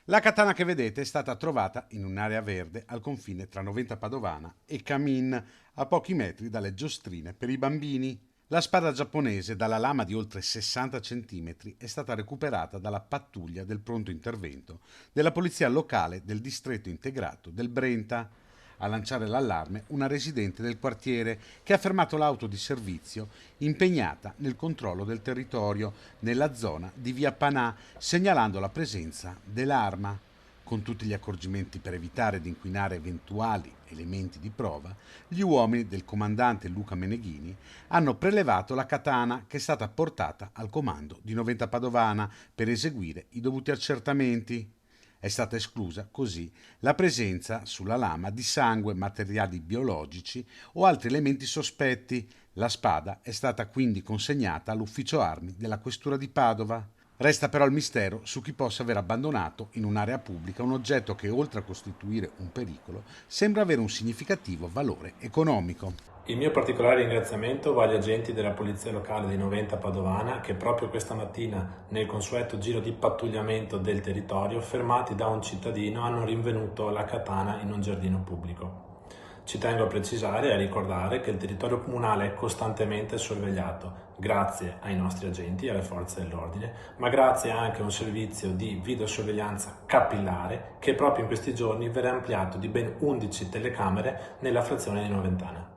La katana che vedete è stata trovata in un'area verde al confine tra Noventa Padovana e Camin, a pochi metri dalle giostrine per i bambini. La spada giapponese dalla lama di oltre 60 centimetri è stata recuperata dalla pattuglia del pronto intervento della polizia locale del distretto integrato del Brenta. A lanciare l'allarme una residente del quartiere che ha fermato l'auto di servizio impegnata nel controllo del territorio nella zona di via Panà, segnalando la presenza dell'arma. Con tutti gli accorgimenti per evitare di inquinare eventuali elementi di prova, gli uomini del comandante Luca Meneghini hanno prelevato la katana che è stata portata al comando di Noventa Padovana per eseguire i dovuti accertamenti. È stata esclusa così la presenza sulla lama di sangue, materiali biologici o altri elementi sospetti. La spada è stata quindi consegnata all'ufficio armi della questura di Padova. Resta però il mistero su chi possa aver abbandonato in un'area pubblica un oggetto che, oltre a costituire un pericolo, sembra avere un significativo valore economico. Il mio particolare ringraziamento va agli agenti della Polizia Locale di Noventa Padovana che proprio questa mattina, nel consueto giro di pattugliamento del territorio, fermati da un cittadino, hanno rinvenuto la katana in un giardino pubblico. Ci tengo a precisare e a ricordare che il territorio comunale è costantemente sorvegliato, grazie ai nostri agenti e alle forze dell'ordine, ma grazie anche a un servizio di videosorveglianza capillare che proprio in questi giorni verrà ampliato di ben 11 telecamere nella frazione di Noventana.